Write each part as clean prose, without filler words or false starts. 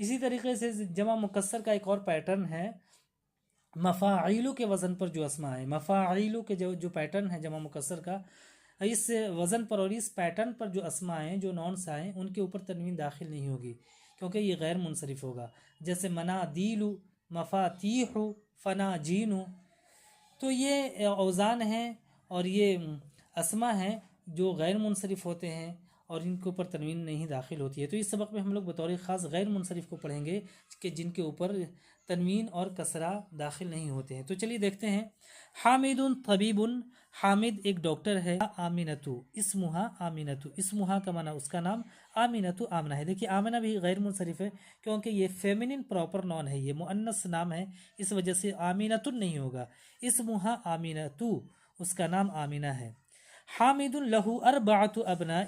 اسی طریقے سے جمع مکسر کا ایک اور پیٹرن ہے، مفاعیلو کے وزن پر جو اسما ہے، مفاعیلو کے جو پیٹرن ہے جمع مکسر کا، اس وزن پر اور اس پیٹرن پر جو اسما ہیں، جو نونس آئیں، ان کے اوپر تنوین داخل نہیں ہوگی کیونکہ یہ غیر منصرف ہوگا. جیسے منادیلو، مفاتیحو، فناجینو. تو یہ اوزان ہیں اور یہ اسما ہیں جو غیر منصرف ہوتے ہیں اور ان کے اوپر تنوین نہیں داخل ہوتی ہے. تو اس سبق میں ہم لوگ بطور خاص غیر منصرف کو پڑھیں گے کہ جن کے اوپر تنوین اور کسرہ داخل نہیں ہوتے ہیں. تو چلیے دیکھتے ہیں. حامد طبیب، حامد ایک ڈاکٹر ہے. آمینتو اسمہا، آمینتو اسمہا کا معنی اس کا نام، آمینتو آمنہ ہے. دیکھیے آمنہ بھی غیر منصرف ہے کیونکہ یہ فیمنن پراپر نون ہے، یہ مؤنث نام ہے، اس وجہ سے آمینتو نہیں ہوگا. اسمہا آمینتو، اس کا نام آمینہ ہے. حامد لہو اربعۃ ابناء،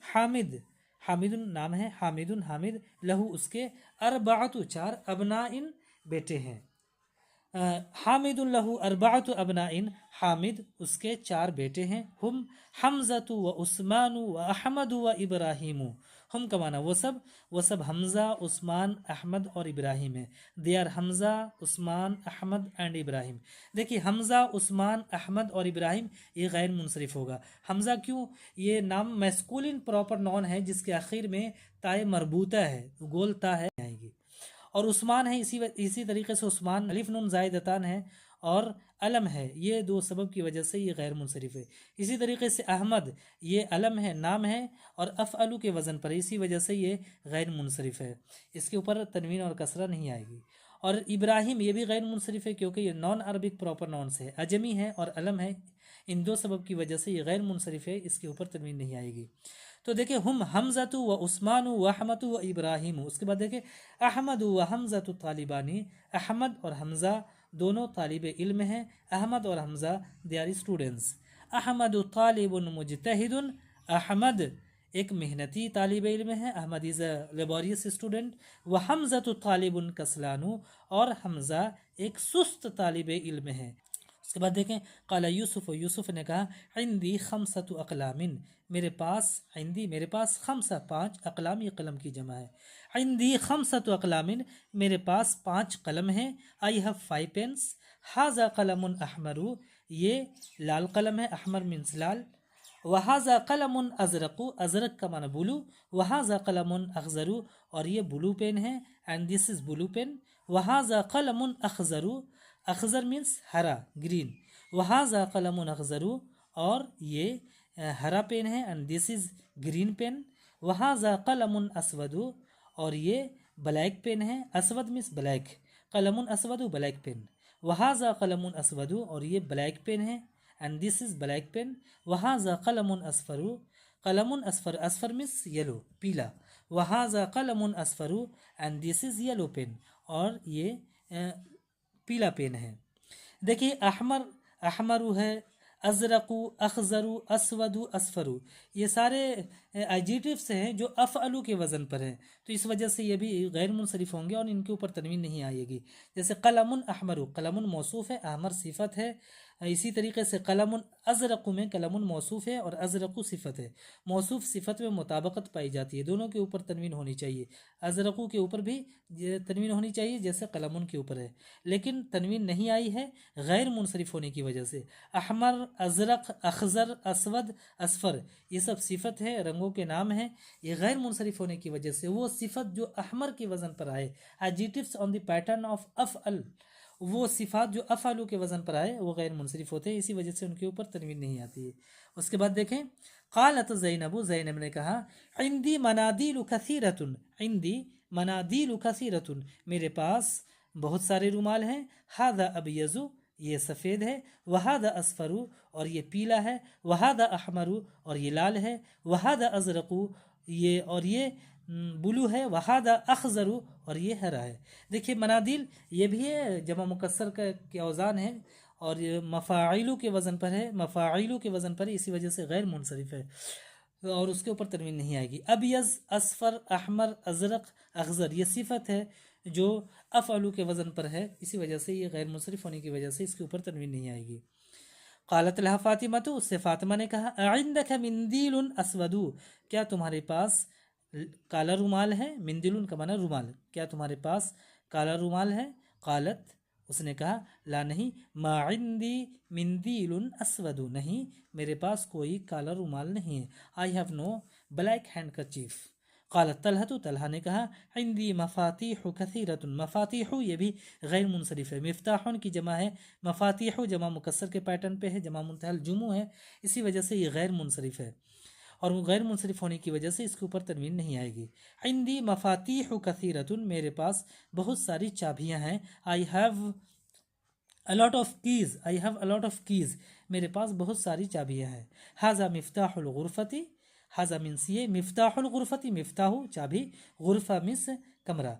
حامد، حامد نام ہے، حامد حامد، لہو اس کے، اربعۃ چار، ابناء بیٹے ہیں. حامد لہو اربعۃ ابناء، حامد اس کے چار بیٹے ہیں. ہم حمزۃ و عثمان و احمد و ابراہیم. ہم کا معنی وہ سب حمزہ، عثمان، احمد اور ابراہیم ہیں. They are Hamza, Usman, Ahmed and Ibrahim. دیکھیے حمزہ، عثمان، احمد اور ابراہیم یہ غیر منصرف ہوگا. حمزہ کیوں؟ یہ نام میسکولن پراپر نون ہے جس کے آخر میں تائے مربوطہ ہے، گول تا ہے آئے گی. اور عثمان ہے، اسی طریقے سے عثمان الف نون زائدتان ہے اور علم ہے، یہ دو سبب کی وجہ سے یہ غیر منصرف ہے. اسی طریقے سے احمد یہ علم ہے، نام ہے اور افعلو کے وزن پر، اسی وجہ سے یہ غیر منصرف ہے، اس کے اوپر تنوین اور کسرہ نہیں آئے گی. اور ابراہیم یہ بھی غیر منصرف ہے کیونکہ یہ نان عربک پراپر نون سے ہے، اجمی ہے اور علم ہے، ان دو سبب کی وجہ سے یہ غیر منصرف ہے، اس کے اوپر تنوین نہیں آئے گی. تو دیکھیں ہم حمزۃ و عثمان و احمد و ابراہیم. اس کے بعد دیکھیں احمد و حمزۃ طالبانی، احمد اور حمزہ دونوں طالب علم ہیں. احمد اور حمزہ دے آر اسٹوڈنٹس. احمد طالب مجتہد، احمد ایک محنتی طالب علم ہے، احمد از اے لیبوریس اسٹوڈنٹ. و حمزۃ طالب کسلان، اور حمزہ ایک سست طالب علم ہے. اس کے بعد دیکھیں قال یوسف، یوسف نے کہا عندی خمسۃ اقلام، میرے پاس، عندی میرے پاس، خمسہ پانچ، اقلام یہ قلم کی جمع ہے. عندی خمسۃ اقلام میرے پاس پانچ قلم ہیں. I have 5 pens. ھذا قلم احمر، یہ لال قلم ہے، احمر مینس لال. وھذا قلم ازرق، ازرق کا معنی بلو. وھذا قلم اخضر، اور یہ بلو پین ہے، and this is blue pen. وھذا قلم اخضر، اخضر مینس ہرا، گرین. وھذا قلم اخضر، اور یہ ہرا پین ہے، and this is green pen. وھذا قلم اسود، اور یہ بلیک پین ہے، اسود مینس بلیک، قلم اسود بلیک پین. وھذا قلم اسود، اور یہ بلیک پین ہے، and this is black pen. وھذا قلم اصفر، قلم اصفر، اصفر مینس یلو، پیلا. وھذا قلم اصفر and this is yellow pen, اور یہ پیلا پین ہے. دیکھیے احمر، احمر ہے، ازرق، اخضر، اسود، اصفر، یہ سارے ایجیٹیوس ہیں جو افعلو کے وزن پر ہیں، تو اس وجہ سے یہ بھی غیر منصرف ہوں گے اور ان کے اوپر تنوین نہیں آئے گی. جیسے قلم احمر، قلم موصوف ہے، احمر صفت ہے. اسی طریقے سے قلم ازرق میں قلم موصوف ہے اور ازرق صفت ہے. موصوف صفت میں مطابقت پائی جاتی ہے، دونوں کے اوپر تنوین ہونی چاہیے. ازرق کے اوپر بھی تنوین ہونی چاہیے جیسے قلم کے اوپر ہے، لیکن تنوین نہیں آئی ہے غیر منصرف ہونے کی وجہ سے. احمر، ازرق، اخضر، اسود، اصفر یہ سب صفت ہے، رنگوں کے نام ہیں. یہ غیر منصرف ہونے کی وجہ سے وہ صفت جو احمر کے وزن پر آئے، adjectives on the pattern of افعل، وہ صفات جو افعلو کے وزن پر آئے وہ غیر منصرف ہوتے ہیں، اسی وجہ سے ان کے اوپر تنوین نہیں آتی ہے. اس کے بعد دیکھیں قالت زینب، زینب نے کہا عندی منادیل کثیرۃ، عندی منادیل کثیرۃ میرے پاس بہت سارے رومال ہیں. ھذا ابیض یہ سفید ہے، وھذا اصفر اور یہ پیلا ہے، وھذا احمر اور یہ لال ہے، وھذا ازرق یہ اور یہ بلو ہے، وھذا اخضر اور یہ ہرا ہے. دیکھیے منادیل یہ بھی ہے جمع مکسر کے اوزان ہے اور یہ مفاعیلو کے وزن پر ہے، مفاعیلو کے وزن پر ہے، اسی وجہ سے غیر منصرف ہے اور اس کے اوپر تنوین نہیں آئے گی. ابیض، اصفر، احمر، ازرق، اخضر یہ صفت ہے جو افعلو کے وزن پر ہے، اسی وجہ سے یہ غیر منصرف ہونے کی وجہ سے اس کے اوپر تنوین نہیں آئے گی. قالت لها فاطمہ، تو اس سے فاطمہ نے کہا اعندک مندیل اسود، کیا تمہارے پاس کالا رومال ہے، مندیل کا معنی رومال، کیا تمہارے پاس کالا رومال ہے؟ قالت، اس نے کہا، لا نہیں، ما عندی مندیل اسود، نہیں میرے پاس کوئی کالا رومال نہیں ہے، I have no black handkerchief. قالت طلحہ، طلحہ نے کہا، عندی مفاتیح کثیرۃ، مفاتیح یہ بھی غیر منصرف ہے، مفتاح کی جمع ہے، مفاتیح جمع مکسر کے پیٹرن پہ ہے، جمع منتہی الجموع ہے، اسی وجہ سے یہ غیر منصرف ہے، اور وہ غیر منصرف ہونے کی وجہ سے اس کے اوپر تنوین نہیں آئے گی۔ عندی مفاتیح کثیرۃ، میرے پاس بہت ساری چابیاں ہیں، I have a lot of keys، I have a lot of keys، میرے پاس بہت ساری چابیاں ہیں۔ ھذا مفتاح الغرفتی، ھذا مینس یہ، مفتاح الغرفتی، مفتاح چابی، غرفہ مینس کمرہ،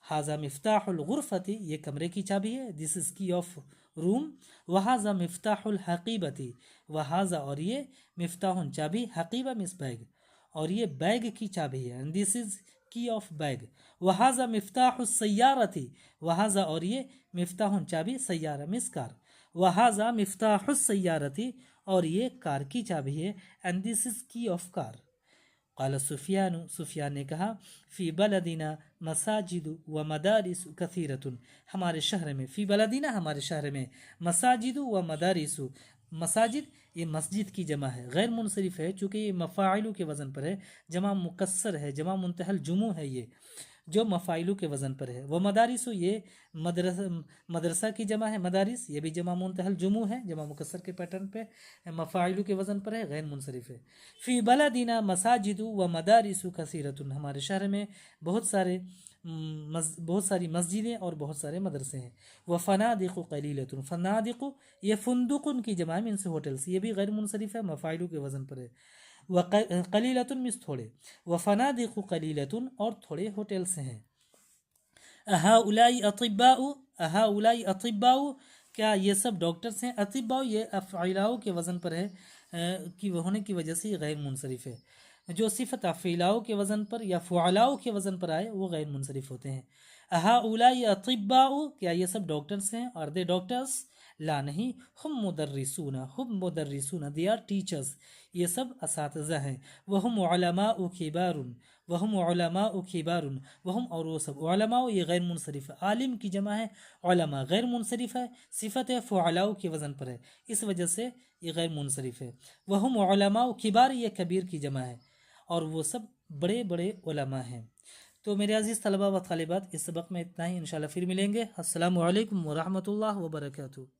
ھذا مفتاح الغرفتی یہ کمرے کی چابی ہے، دس از کی آف روم، وھذا مفتاح الحقیبتی، وھذا اور یہ، مفتاح چابی، حقیبہ مینس بیگ، اور یہ بیگ کی چابی ہے، and this is کی آف بیگ، وھذا مفتاح السیارتی، وھذا اور یہ، مفتاح چابی، سیارہ مینس کار، وھذا مفتاح السیارتی اور یہ کار کی چابی ہے، and this is کی آف کار۔ قال سفیان، سفیان نے کہا، فی بلدنا مساجد و مدارس کثیرۃ، ہمارے شہر میں، فی بلدنا ہمارے شہر میں، مساجد و مدارس، مساجد یہ مسجد کی جمع ہے، غیر منصرف ہے چونکہ یہ مفاعل کے وزن پر ہے، جمع مکسر ہے، جمع منتہی الجموع ہے، یہ جو مفاعل کے وزن پر ہے، وہ مدارس یہ مدرسہ کی جمع ہے، مدارس یہ بھی جمع منتہی الجموع ہے، جمع مکسر کے پیٹرن پہ، مفاعل کے وزن پر ہے، غیر منصرف ہے۔ فی بلدنا مساجد و مدارس کثیرۃ، ہمارے شہر میں بہت ساری مسجدیں اور بہت سارے مدرسے ہیں۔ وفنادق قلیلۃ، فنادق یہ فندق کی جمع ہے، ان سے ہوٹلس، یہ بھی غیر منصرف ہے، مفاعل کے وزن پر ہے، قلیلۃ مس تھوڑے، وفنادق قلیلۃ اور تھوڑے ہوٹلس ہیں۔ اہؤلاء اطباء، اہؤلاء اطباء کیا یہ سب ڈاکٹرس ہیں؟ اطباء یہ افعلاء کے وزن پر ہے کی ہونے کی وجہ سے یہ غیر منصرف ہے، جو صفت افعلاء کے وزن پر یا فعلاء کے وزن پر آئے وہ غیر منصرف ہوتے ہیں۔ اہؤلاء اطباء کیا یہ سب ڈاکٹرس ہیں؟ اور دے ڈاکٹرس؟ لا نہیں، ہم مدرسون، ہم مدرسون، دے آر ٹیچرز، یہ سب اساتذہ ہیں، وہم علماء کبار، وہم علماء کبار، وہم اور وہ سب، علماء یہ غیر منصرف ہے، عالم کی جمع ہے، علماء غیر منصرف ہے، صفت فعلاء کے وزن پر ہے، اس وجہ سے یہ غیر منصرف ہے، وہم علماء کبار یہ کبیر کی جمع ہے، اور وہ سب بڑے بڑے علماء ہیں۔ تو میرے عزیز طلبہ و طالبات، اس سبق میں اتنا ہی، انشاءاللہ پھر ملیں گے۔ السلام علیکم ورحمۃ اللہ وبرکاتہ۔